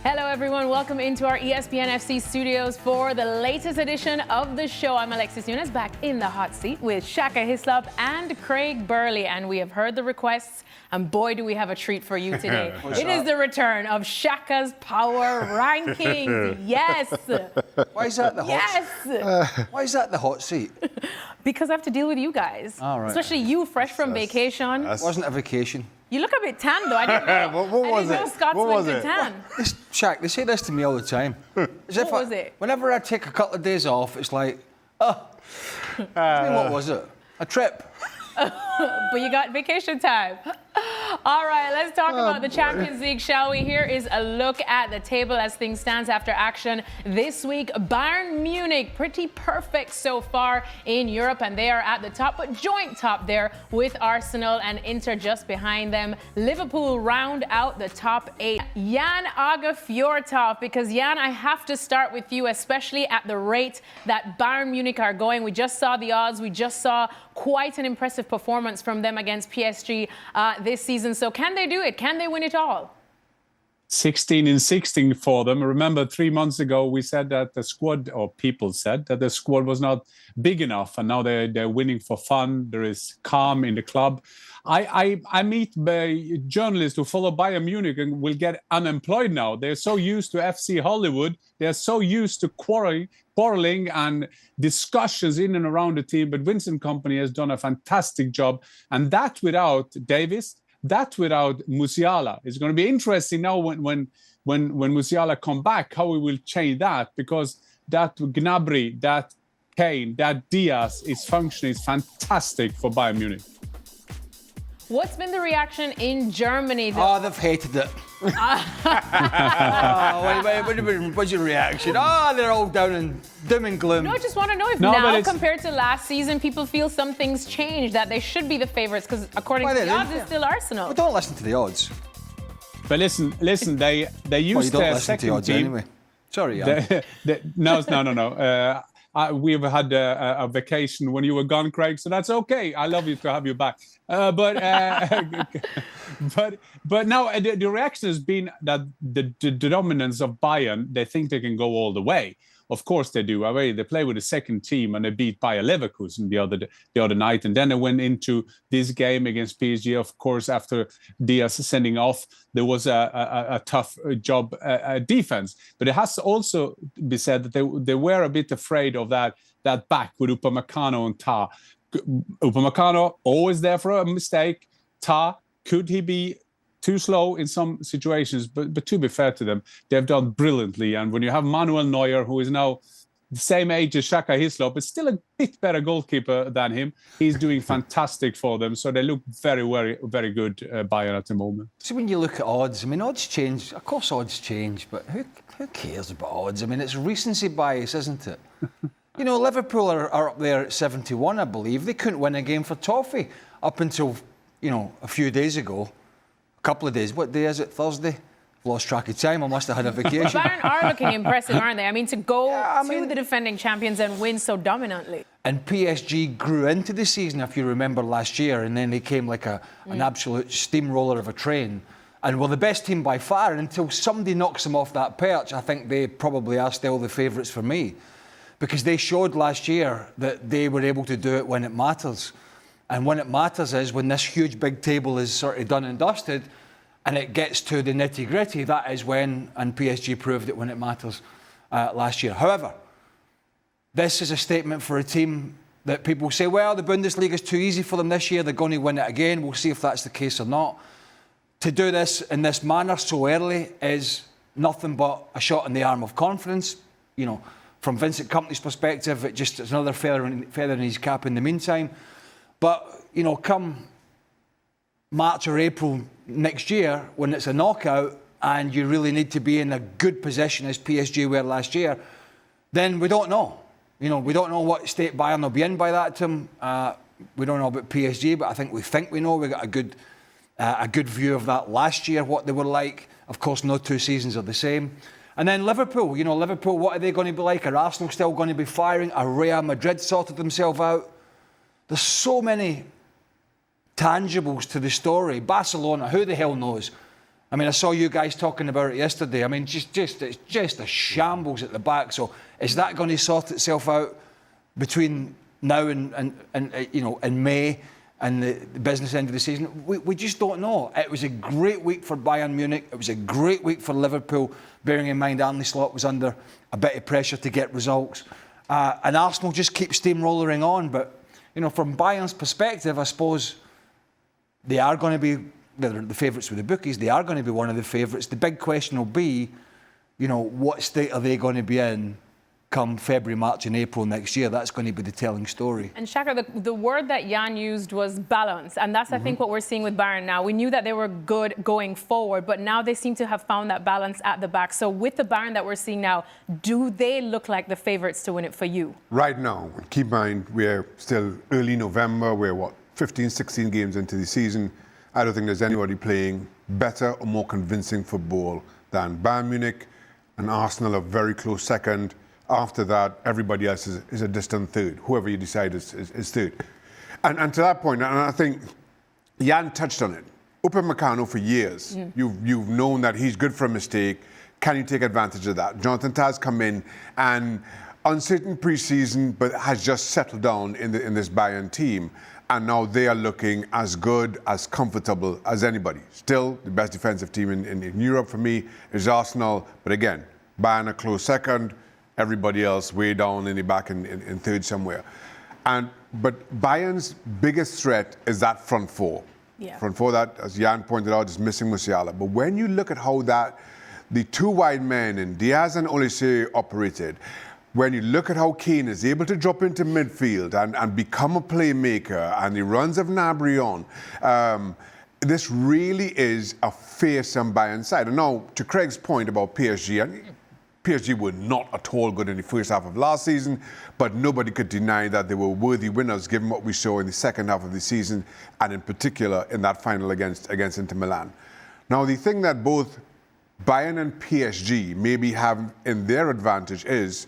Hello everyone, welcome into our ESPN FC studios for the latest edition of the show. I'm Alexis Nunes, back in the hot seat with Shaka, Hislop and Craig Burley. And we have heard the requests, and boy do we have a treat for you today. It is the return of Shaka's Power Rankings. Yes! Why is that the hot seat? Why is that the hot seat? Because I have to deal with you guys. All right. Especially you, fresh from vacation. It wasn't a vacation. You look a bit tan, though. I didn't know. What was I didn't know Scotsman What was could it? tan. Shaq, they say this to me all the time. What was it? Whenever I take a couple of days off, it's like, what was it? A trip. But you got vacation time. All right, let's talk about the Champions League, shall we? Here is a look at the table as things stand after action this week. Bayern Munich, pretty perfect so far in Europe, and they are at the top, but joint top there with Arsenal and Inter just behind them. Liverpool round out the top 8. Jan Aage Fjortoft, because Jan, I have to start with you, especially at the rate that Bayern Munich are going. We just saw the odds. We just saw quite an impressive performance from them against PSG this season. So can they do it? Can they win it all? 16-16 for them. Remember, 3 months ago, we said that the squad, or people said that the squad was not big enough, and now they're winning for fun. There is calm in the club. I meet journalists who follow Bayern Munich and will get unemployed now. They're so used to FC Hollywood. They're so used to quarreling and discussions in and around the team. But Vincent Kompany has done a fantastic job. And that without Davis, that without Musiala. It's going to be interesting now when Musiala come back, how we will change that, because that Gnabry, that Kane, that Diaz is functioning, is fantastic for Bayern Munich. What's been the reaction in Germany? Oh, they've hated it. What's your reaction? They're all down in doom and gloom. No, I just want to know if compared to last season, people feel something's changed, that they should be the favourites, because according to the odds, it's still Arsenal. But don't listen to the odds. But listen, they used their second team. Anyway. Sorry, Jan. No. We've had a vacation when you were gone, Craig, so that's okay. I love you to have you back. But now the reaction has been that the dominance of Bayern, they think they can go all the way. Of course they do. They play with the second team and they beat Bayer Leverkusen the other night. And then they went into this game against PSG. Of course, after Diaz sending off, there was a tough job defense. But it has to also be said that they were a bit afraid of that back with Upamecano and Tah. Upamecano always there for a mistake. Tah, could he be too slow in some situations, but to be fair to them, they've done brilliantly. And when you have Manuel Neuer, who is now the same age as Shaka Hislop, but still a bit better goalkeeper than him, he's doing fantastic for them. So they look very, very, very good, Bayern, at the moment. So when you look at odds, odds change. Of course odds change, but who cares about odds? It's recency bias, isn't it? Liverpool are up there at 71, I believe. They couldn't win a game for toffee up until, a few days ago. Couple of days. What day is it? Thursday? I've lost track of time. I must have had a vacation. Bayern are looking impressive, aren't they? To go to the defending champions and win so dominantly. And PSG grew into the season, if you remember, last year, and then they came like an absolute steamroller of a train. And were the best team by far. And until somebody knocks them off that perch, I think they probably are still the favourites for me. Because they showed last year that they were able to do it when it matters. And when it matters is when this huge big table is sort of done and dusted and it gets to the nitty-gritty, that is when, and PSG proved it when it matters last year. However, this is a statement for a team that people say, well, the Bundesliga is too easy for them this year, they're going to win it again. We'll see if that's the case or not. To do this in this manner so early is nothing but a shot in the arm of confidence. From Vincent Kompany's perspective, it's another feather in his cap in the meantime. But, come March or April next year, when it's a knockout and you really need to be in a good position as PSG were last year, then we don't know. We don't know what state Bayern will be in by that time. We don't know about PSG, but I think we know. We got a good view of that last year, what they were like. Of course, no two seasons are the same. And then Liverpool, Liverpool, what are they going to be like? Are Arsenal still going to be firing? Are Real Madrid sorted themselves out? There's so many tangibles to the story. Barcelona, who the hell knows? I mean, I saw you guys talking about it yesterday. I mean, it's just a shambles at the back. So is that going to sort itself out between now and you know, in May and the business end of the season? We just don't know. It was a great week for Bayern Munich. It was a great week for Liverpool, bearing in mind Hislop was under a bit of pressure to get results. And Arsenal just keep steamrolling on. But, you know, from Bayern's perspective, I suppose they are going to be the favourites with the bookies. They are going to be one of the favourites. The big question will be, you know, what state are they going to be in come February, March and April next year? That's going to be the telling story. And Shaka, the word that Jan used was balance. And that's, I think, what we're seeing with Bayern now. We knew that they were good going forward, but now they seem to have found that balance at the back. So with the Bayern that we're seeing now, do they look like the favourites to win it for you? Right now, keep in mind, we're still early November. We're, 15, 16 games into the season. I don't think there's anybody playing better or more convincing football than Bayern Munich, and Arsenal a very close second. After that, everybody else is a distant third, whoever you decide is third. And to that point, and I think Jan touched on it, Upamecano for years, you've known that he's good for a mistake. Can you take advantage of that? Jonathan Tah's come in and uncertain pre-season, but has just settled down in this Bayern team. And now they are looking as good, as comfortable as anybody. Still, the best defensive team in Europe for me is Arsenal. But again, Bayern a close second. Everybody else way down in the back in third somewhere. But Bayern's biggest threat is that front four. Yeah. Front four that, as Jan pointed out, is missing Musiala. But when you look at how the two wide men in Diaz and Olise operated, when you look at how Kane is able to drop into midfield and become a playmaker, and the runs of Gnabry on, this really is a fearsome Bayern side. And now, to Craig's point about PSG, and PSG were not at all good in the first half of last season, but nobody could deny that they were worthy winners given what we saw in the second half of the season, and in particular in that final against Inter Milan. Now, the thing that both Bayern and PSG maybe have in their advantage is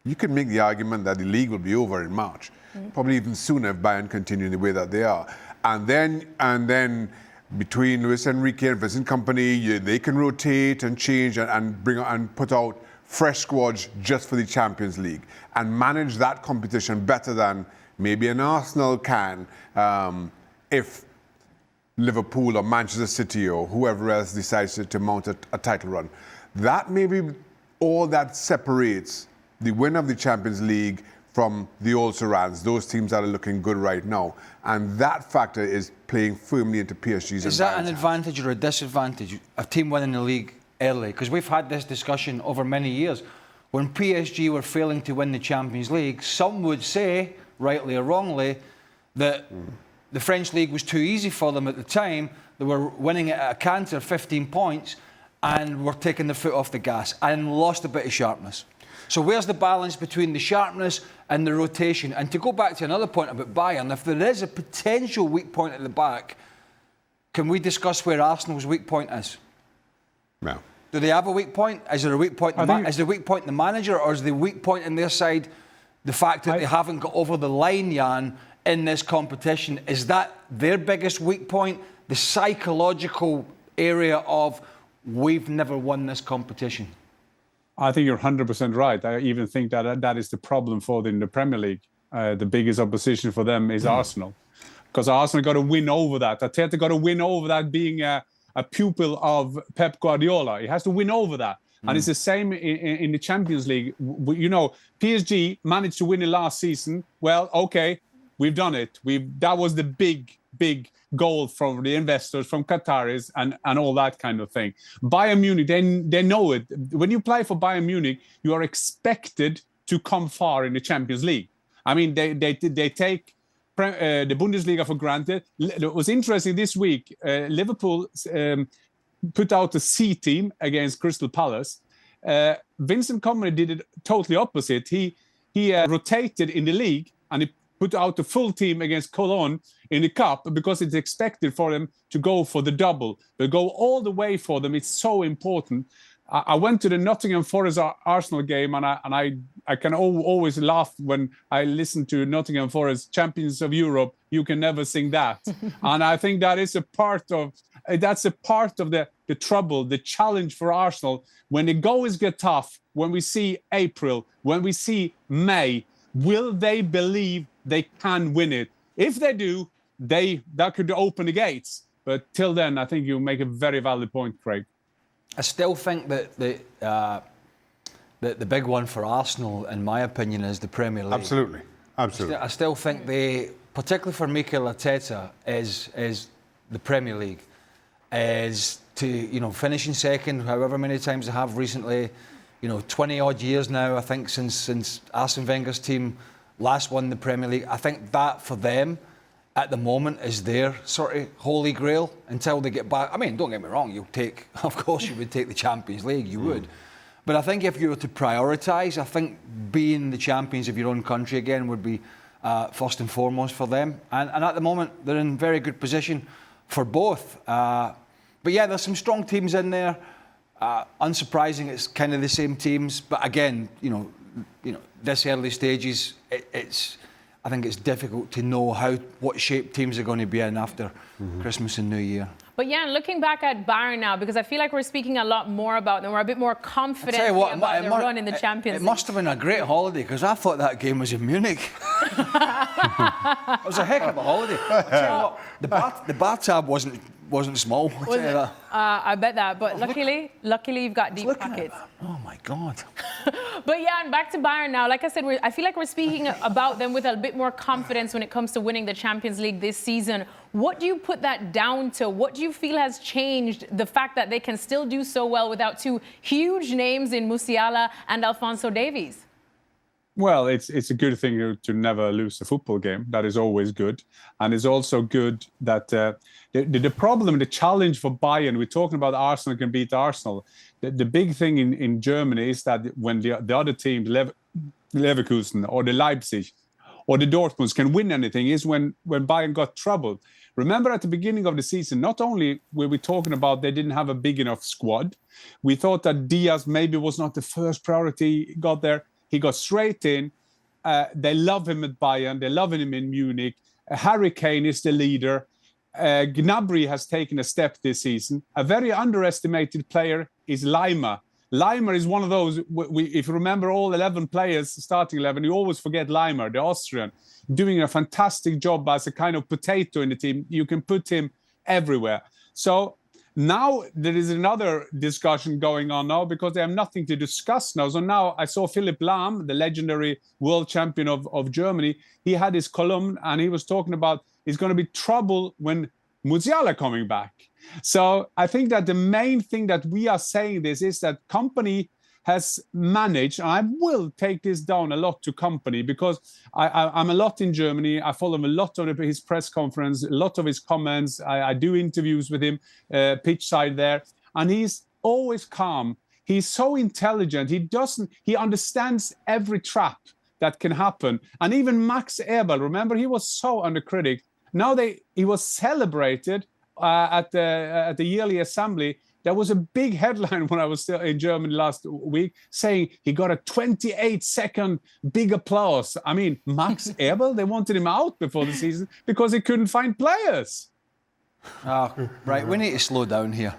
you could make the argument that the league will be over in March, probably even sooner if Bayern continue in the way that they are. And then between Luis Enrique and Vincent Kompany, they can rotate and change and bring and put out fresh squads just for the Champions League and manage that competition better than maybe an Arsenal can if Liverpool or Manchester City or whoever else decides to mount a title run. That may be all that separates the winner of the Champions League from the old Sarans, those teams that are looking good right now. And that factor is playing firmly into PSG's. Is that an advantage or a disadvantage, a team winning the league early? Because we've had this discussion over many years. When PSG were failing to win the Champions League, some would say, rightly or wrongly, that the French league was too easy for them at the time. They were winning it at a canter, 15 points, and were taking the foot off the gas and lost a bit of sharpness. So where's the balance between the sharpness and the rotation? And to go back to another point about Bayern, if there is a potential weak point at the back, can we discuss where Arsenal's weak point is? No. Do they have a weak point? Is there a weak point? Is the weak point the manager, or is the weak point in their side the fact that they haven't got over the line, Jan, in this competition? Is that their biggest weak point? The psychological area of we've never won this competition? I think you're 100% right. I even think that is the problem for them in the Premier League. The biggest opposition for them is Arsenal. Because Arsenal got to win over that. Arteta got to win over that being a pupil of Pep Guardiola. He has to win over that. And it's the same in the Champions League. You know, PSG managed to win it last season. Well, okay, we've done it. That was the big goal from the investors, from Qataris, and all that kind of thing. Bayern Munich, they know it. When you play for Bayern Munich, you are expected to come far in the Champions League. I mean, they take the Bundesliga for granted. It was interesting this week. Liverpool put out a C team against Crystal Palace. Vincent Kompany did it totally opposite. He rotated in the league and he put out the full team against Cologne in the cup because it's expected for them to go for the double. They go all the way for them. It's so important. I went to the Nottingham Forest Arsenal game, and I can always laugh when I listen to Nottingham Forest, champions of Europe. You can never sing that. And I think that is a part of that's a part of the trouble, the challenge for Arsenal. When the goals get tough, when we see April, when we see May, will they believe they can win it? If they do, that could open the gates. But till then, I think you make a very valid point, Craig. I still think that the big one for Arsenal, in my opinion, is the Premier League. Absolutely. I still think particularly for Mikel Arteta, is the Premier League, is to finishing second, however many times they have recently, 20 odd years now. I think since Arsene Wenger's team last won the Premier League. I think that for them at the moment is their sort of holy grail until they get back. I mean, don't get me wrong, of course you would take the Champions League, you would. But I think if you were to prioritise, I think being the champions of your own country again would be first and foremost for them. And at the moment, they're in very good position for both. But yeah, there's some strong teams in there. Unsurprising, it's kind of the same teams. But again, this early stages, I think it's difficult to know what shape teams are going to be in after Christmas and New Year. But yeah, looking back at Bayern now, because I feel like we're speaking a lot more about them. We're a bit more confident about their run in the Champions League. It must have been a great holiday, because I thought that game was in Munich. It was a heck of a holiday. I tell you what, the bathtub wasn't small. I'll tell you that. I bet that. But luckily you've got deep pockets. Oh my God. But yeah, and back to Bayern now. Like I said, I feel like we're speaking about them with a bit more confidence when it comes to winning the Champions League this season. What do you put that down to? What do you feel has changed the fact that they can still do so well without two huge names in Musiala and Alphonso Davies? Well, it's a good thing to never lose a football game. That is always good. And it's also good that the problem, the challenge for Bayern, we're talking about Arsenal can beat Arsenal. The big thing in Germany is that when the other teams, Leverkusen or the Leipzig or the Dortmunds can win anything is when Bayern got troubled. Remember at the beginning of the season, not only were we talking about they didn't have a big enough squad, we thought that Diaz maybe was not the first priority. He got there. He got straight in. They love him at Bayern. They love him in Munich. Harry Kane is the leader. Gnabry has taken a step this season. A very underestimated player is Laimer. Laimer is one of those, if you remember all 11 players, starting 11, you always forget Laimer, the Austrian, doing a fantastic job as a kind of potato in the team. You can put him everywhere. So now there is another discussion going on now because they have nothing to discuss now. So now I saw Philipp Lahm, the legendary world champion of Germany. He had his column and he was talking about it's going to be trouble when Musiala coming back. So I think that the main thing that we are saying this is that Company has managed, and I will take this down a lot to Company because I'm a lot in Germany. I follow him a lot on his press conference, a lot of his comments. I do interviews with him, pitch side there, and he's always calm. He's so intelligent. He understands every trap that can happen. And even Max Eberl, remember, he was so under critic. Now he was celebrated at the yearly assembly. There was a big headline when I was still in Germany last week saying he got a 28-second big applause. I mean, Max Eberl, they wanted him out before the season because he couldn't find players. Oh, right, we need to slow down here.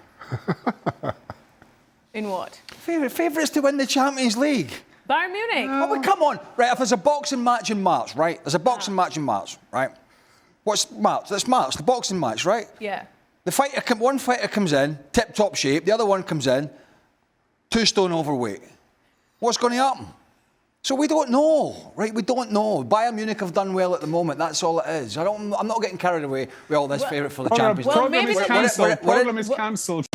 In what? Favourites to win the Champions League. Bayern Munich. Oh, but come on. Right, if there's a boxing match in March, right? There's a boxing match in March, right? What's March? That's March, the boxing match, right? Yeah. One fighter comes in, tip-top shape. The other one comes in, 2 stone overweight. What's going to happen? So we don't know, right? We don't know. Bayern Munich have done well at the moment. That's all it is. I'm not getting carried away with all this favourite for the Champions League. Program is cancelled.